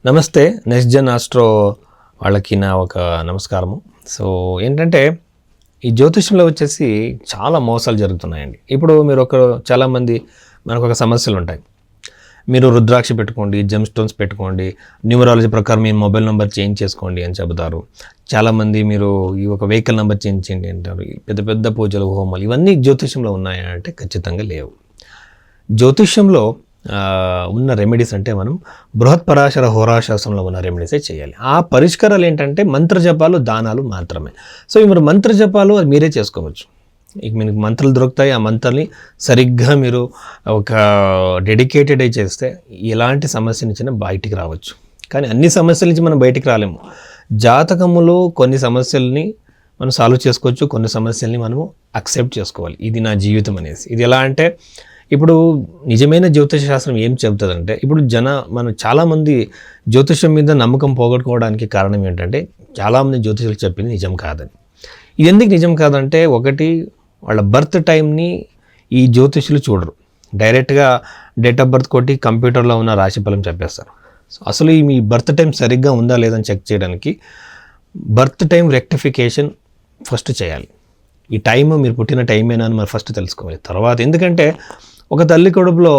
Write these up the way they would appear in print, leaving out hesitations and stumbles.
నమస్తే. Next gen astro వాళ్ళకి నా ఒక నమస్కారము. సో ఏంటంటే ఈ జ్యోతిష్యంలో వచ్చేసి చాలా మోసాలు జరుగుతున్నాయండి. ఇప్పుడు మీరు చాలామంది మనకు ఒక సమస్యలు ఉంటాయి. మీరు రుద్రాక్ష పెట్టుకోండి, జెమ్ స్టోన్స్ పెట్టుకోండి, న్యూమరాలజీ ప్రకారం మీ మొబైల్ నెంబర్ చేంజ్ చేసుకోండి అని చెబుతారు. చాలామంది మీరు ఈ ఒక వెహికల్ నెంబర్ చేంజ్ చేయండి అంటారు. పెద్ద పెద్ద పూజలు, హోమాలు ఇవన్నీ జ్యోతిష్యంలో ఉన్నాయా అంటే ఖచ్చితంగా లేవు. జ్యోతిష్యంలో ఉన్న రెమెడీస్ అంటే మనం బృహత్పరాశర హోరాశాస్త్రంలో ఉన్న రెమెడీసే చేయాలి. ఆ పరిష్కారాలు ఏంటంటే మంత్రజపాలు, దానాలు మాత్రమే. సో మీరు మంత్రజపాలు అది మీరే చేసుకోవచ్చు. ఇక మీకు మంత్రాలు దొరుకుతాయి. ఆ మంత్రాన్ని సరిగ్గా మీరు ఒక డెడికేటెడ్ అయి చేస్తే ఎలాంటి సమస్య నుంచి బయటికి రావచ్చు. కానీ అన్ని సమస్యల నుంచి మనం బయటికి రాలేము. జాతకములో కొన్ని సమస్యల్ని మనం సాల్వ్ చేసుకోవచ్చు, కొన్ని సమస్యల్ని మనము అక్సెప్ట్ చేసుకోవాలి. ఇది నా జీవితం అనేసి. ఇది ఎలా అంటే ఇప్పుడు నిజమైన జ్యోతిష శాస్త్రం ఏం చెబుతుందంటే ఇప్పుడు మనం చాలామంది జ్యోతిషం మీద నమ్మకం పోగొట్టుకోవడానికి కారణం ఏంటంటే చాలామంది జ్యోతిషులు చెప్పింది నిజం కాదని. ఇది ఎందుకు నిజం కాదంటే ఒకటి వాళ్ళ బర్త్ టైంని ఈ జ్యోతిషులు చూడరు. డైరెక్ట్గా డేట్ ఆఫ్ బర్త్ కొట్టి కంప్యూటర్లో ఉన్న రాశిఫలం చెప్పేస్తారు. అసలు మీ బర్త్ టైం సరిగ్గా ఉందా లేదని చెక్ చేయడానికి బర్త్ టైం రెక్టిఫికేషన్ ఫస్ట్ చేయాలి. ఈ టైం మీరు పుట్టిన టైమేనా అని మరి ఫస్ట్ తెలుసుకోవాలి. తర్వాత ఎందుకంటే ఒక తల్లి కడుపులో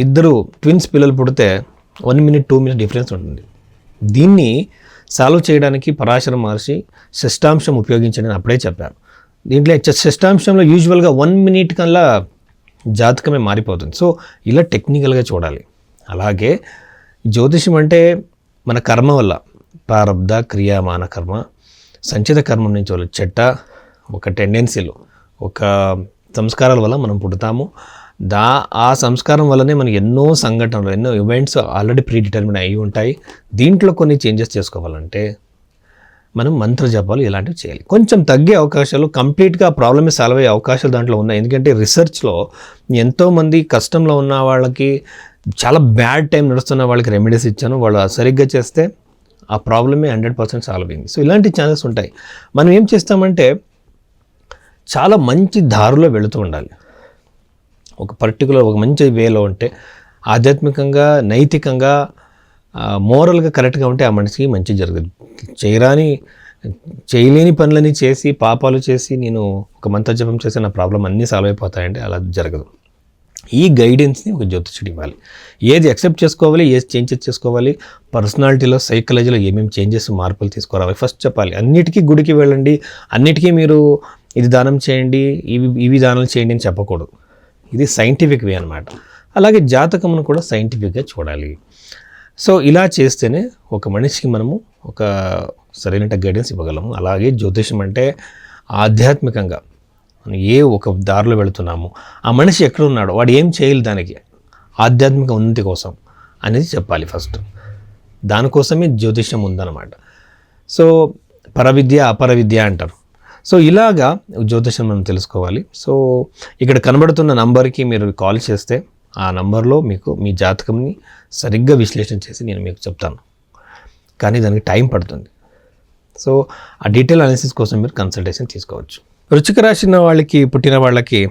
ఇద్దరు ట్విన్స్ పిల్లలు పుడితే 1 minute 2 minutes డిఫరెన్స్ ఉంటుంది. దీన్ని సాల్వ్ చేయడానికి పరాశర మహర్షి షష్టాంశం ఉపయోగించండి అని అప్పుడే చెప్పారు. దీంట్లో షష్టాంశంలో యూజువల్గా 1 minute కల్లా జాతకమే మారిపోతుంది. సో ఇలా టెక్నికల్గా చూడాలి. అలాగే జ్యోతిషం అంటే మన కర్మ వల్ల ప్రారబ్ధ క్రియామాన కర్మ సంచిత కర్మం నుంచి వాళ్ళు ఒక టెండెన్సీలు ఒక సంస్కారాల వల్ల మనం పుడతాము. ఆ సంస్కారం వల్లనే మనకి ఎన్నో సంఘటనలు, ఎన్నో ఈవెంట్స్ ఆల్రెడీ ప్రీడిటర్మిన్ అయి ఉంటాయి. దీంట్లో కొన్ని చేంజెస్ చేసుకోవాలంటే మనం మంత్ర జపాలు ఇలాంటివి చేయాలి. కొంచెం తగ్గే అవకాశాలు, కంప్లీట్గా ప్రాబ్లమే సాల్వ్ అయ్యే అవకాశాలు దాంట్లో ఉన్నాయి. ఎందుకంటే రీసెర్చ్లో ఎంతోమంది కష్టంలో ఉన్న వాళ్ళకి, చాలా బ్యాడ్ టైం నడుస్తున్న వాళ్ళకి రెమెడీస్ ఇచ్చాను. వాళ్ళు సరిగ్గా చేస్తే ఆ ప్రాబ్లమే 100% సాల్వ్ అయింది. సో ఇలాంటి ఛాన్సెస్ ఉంటాయి. మనం ఏం చేస్తామంటే చాలా మంచి దారిలో వెళుతూ ఉండాలి. ఒక మంచి వేలో ఉంటే ఆధ్యాత్మికంగా, నైతికంగా, మోరల్గా కరెక్ట్గా ఉంటే ఆ మనిషికి మంచి జరుగుతుంది. చేయలేని పనులని చేసి, పాపాలు చేసి నేను ఒక మంత్రజపం చేసి నా ప్రాబ్లం అన్నీ సాల్వ్ అయిపోతాయంటే అలా జరగదు. ఈ గైడెన్స్ని ఒక జ్యోతిషుడు ఇవ్వాలి. ఏది యాక్సెప్ట్ చేసుకోవాలి, ఏది చేంజెస్ చేసుకోవాలి, పర్సనాలిటీలో, సైకాలజీలో ఏమేమి చేంజెస్, మార్పులు తీసుకురావాలి ఫస్ట్ చెప్పాలి. అన్నిటికీ గుడికి వెళ్ళండి, అన్నిటికీ మీరు ఇది దానం చేయండి, ఇవి దానాలు చేయండి అని చెప్పకూడదు. ఇది సైంటిఫిక్ వే అనమాట. అలాగే జాతకమును కూడా సైంటిఫిక్గా చూడాలి. సో ఇలా చేస్తేనే ఒక మనిషికి మనము ఒక సరైన గైడెన్స్ ఇవ్వగలము. అలాగే జ్యోతిషం అంటే ఆధ్యాత్మికంగా మనం ఒక దారిలో వెళుతున్నాము, ఆ మనిషి ఎక్కడ ఉన్నాడో వాడు ఏం చేయాలి దానికి ఆధ్యాత్మిక ఉన్నతి కోసం అనేది చెప్పాలి ఫస్ట్. దానికోసమే జ్యోతిషం ఉందన్నమాట. సో పరవిద్య, అపరవిద్య అంటారు. సో ఇలాగా జ్యోతిషం మనం తెలుసుకోవాలి. సో ఇక్కడ కనబడుతున్న నంబర్కి మీరు కాల్ చేస్తే ఆ నంబర్లో మీకు మీ జాతకంని సరిగ్గా విశ్లేషణ చేసి నేను మీకు చెప్తాను. కానీ దానికి టైం పడుతుంది. సో ఆ డీటెయిల్ అనాలిసిస్ కోసం మీరు కన్సల్టేషన్ తీసుకోవచ్చు. వృశ్చిక రాశి పుట్టిన వాళ్ళకి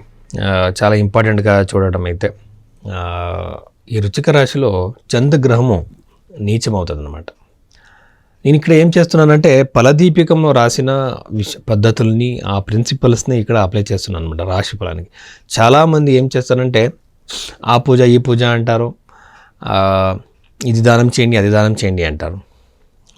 చాలా ఇంపార్టెంట్గా చూడటం అయితే ఈ వృశ్చిక రాశిలో చంద్రగ్రహము నీచమవుతుంది అన్నమాట. నేను ఇక్కడ ఏం చేస్తున్నానంటే ఫలదీపికంలో రాసిన పద్ధతుల్ని, ఆ ప్రిన్సిపల్స్ని ఇక్కడ అప్లై చేస్తున్నాను అనమాట రాశి ఫలానికి. చాలామంది ఏం చేస్తారంటే ఆ పూజ ఈ పూజ అంటారు, ఇది దానం చేయండి అది దానం చేయండి అంటారు.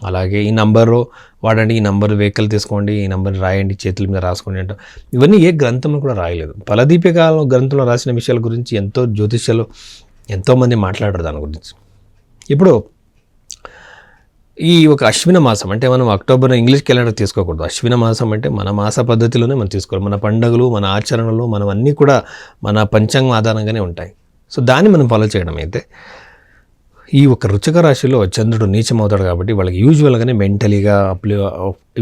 అలాగే ఈ నంబరు వాడండి, ఈ నంబర్ వెహికల్ తీసుకోండి, ఈ నంబర్ రాయండి, చేతుల మీద రాసుకోండి అంటారు. ఇవన్నీ ఏ గ్రంథంలో కూడా రాయలేదు. ఫలదీపికాల గ్రంథంలో రాసిన విషయాల గురించి జ్యోతిష్యులు ఎంతోమంది మాట్లాడారు దాని గురించి. ఇప్పుడు ఈ ఒక అశ్విన మాసం అంటే మనం అక్టోబర్ ఇంగ్లీష్ క్యాలెండర్ తీసుకోకూడదు. అశ్విన మాసం అంటే మన మాస పద్ధతిలోనే మనం తీసుకోవాలి. మన పండుగలు, మన ఆచరణలు, మనం అన్నీ కూడా మన పంచాంగం ఆధారంగానే ఉంటాయి. సో దాన్ని మనం ఫాలో చేయడం అయితే ఈ ఒక వృశ్చిక రాశిలో చంద్రుడు నీచమవుతాడు కాబట్టి వాళ్ళకి యూజువల్గానే మెంటలీగా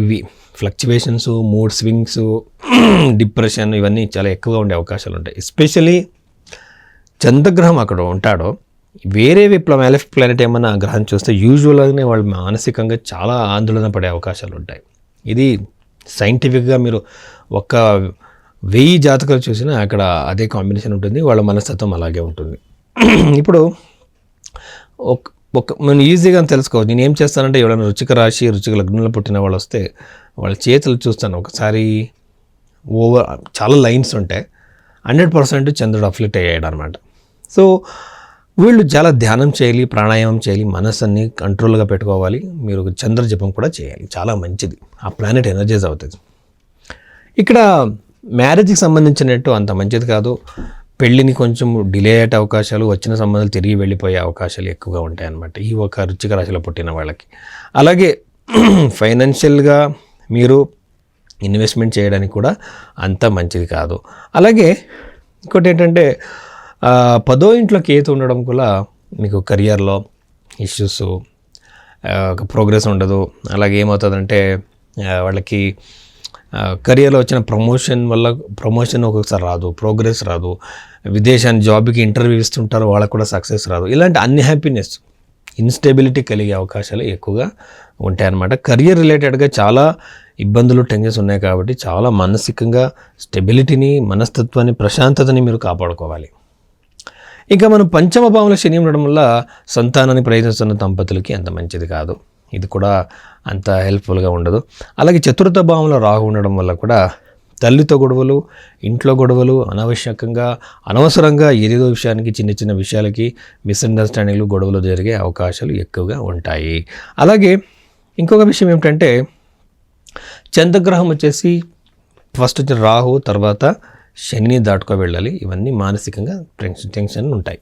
ఇవి ఫ్లక్చువేషన్స్, మూడ్ స్వింగ్స్, డిప్రెషన్ ఇవన్నీ చాలా ఎక్కువగా ఉండే అవకాశాలు ఉంటాయి. ఎస్పెషలీ చంద్రగ్రహం అక్కడ ఉంటాడో వేరే మాలిఫిక్ ప్లానెట్ ఏమన్నా గ్రహం చూస్తే యూజువల్గానే వాళ్ళు మానసికంగా చాలా ఆందోళన పడే అవకాశాలు ఉంటాయి. ఇది సైంటిఫిక్గా మీరు 1000 జాతకాలు చూసినా అక్కడ అదే కాంబినేషన్ ఉంటుంది. వాళ్ళ మనస్తత్వం అలాగే ఉంటుంది. ఇప్పుడు మనం ఈజీగా తెలుసుకోవచ్చు. నేను ఏం చేస్తానంటే ఎవరైనా రుచిక రాశి రుచిక లగ్నంలో పుట్టిన వాళ్ళు వస్తే వాళ్ళ చేతులు చూస్తాను. ఒకసారి చాలా లైన్స్ ఉంటాయి, 100% చంద్రుడు అఫ్లిక్ట్ అయ్యాడు అనమాట. సో వీళ్ళు చాలా ధ్యానం చేయాలి, ప్రాణాయామం చేయాలి, మనస్సుని కంట్రోల్గా పెట్టుకోవాలి. మీరు చంద్ర జపం కూడా చేయాలి, చాలా మంచిది. ఆ ప్లానెట్ ఎనర్జైజ్ అవుతుంది. ఇక్కడ మ్యారేజ్కి సంబంధించినట్టు అంత మంచిది కాదు. పెళ్ళిని కొంచెం డిలే అయ్యే అవకాశాలు, వచ్చిన సంబంధాలు తిరిగి వెళ్ళిపోయే అవకాశాలు ఎక్కువగా ఉంటాయన్నమాట ఈ ఒక రుచిక రాశిలో పుట్టిన వాళ్ళకి. అలాగే ఫైనాన్షియల్గా మీరు ఇన్వెస్ట్మెంట్ చేయడానికి కూడా అంత మంచిది కాదు. అలాగే ఇంకోటి ఏంటంటే 10వ ఇంట్లో కేతు ఉండడం కూడా మీకు కెరియర్లో ఇష్యూస్, ప్రోగ్రెస్ ఉండదు. అలాగే ఏమవుతుందంటే వాళ్ళకి కెరియర్లో వచ్చిన ప్రమోషన్ ఒక్కొక్కసారి రాదు, ప్రోగ్రెస్ రాదు. విదేశాన్ని జాబ్కి ఇంటర్వ్యూ ఇస్తుంటారు, వాళ్ళకు కూడా సక్సెస్ రాదు. ఇలాంటి అన్హ్యాపీనెస్, ఇన్స్టెబిలిటీ కలిగే అవకాశాలు ఎక్కువగా ఉంటాయన్నమాట. కెరియర్ రిలేటెడ్గా చాలా ఇబ్బందులు, టెన్షన్స్ ఉన్నాయి కాబట్టి చాలా మానసికంగా స్టెబిలిటీని, మనస్తత్వాన్ని, ప్రశాంతతని మీరు కాపాడుకోవాలి. ఇంకా మనం పంచమ భావంలో శని ఉండడం వల్ల సంతానాన్ని ప్రయత్నిస్తున్న దంపతులకి అంత మంచిది కాదు. ఇది కూడా అంత హెల్ప్ఫుల్గా ఉండదు. అలాగే చతుర్థ భావంలో రాహు ఉండడం వల్ల కూడా తల్లితో గొడవలు, ఇంట్లో గొడవలు, అనవసరంగా ఏదేదో విషయానికి, చిన్న చిన్న విషయాలకి మిస్అండర్స్టాండింగ్లు, గొడవలు జరిగే అవకాశాలు ఎక్కువగా ఉంటాయి. అలాగే ఇంకొక విషయం ఏమిటంటే చంద్రగ్రహం వచ్చేసి ఫస్ట్ వచ్చి రాహు, తర్వాత శనిని దాటుకో వెళ్ళాలి. ఇవన్నీ మానసికంగా టెన్షన్ ఉంటాయి.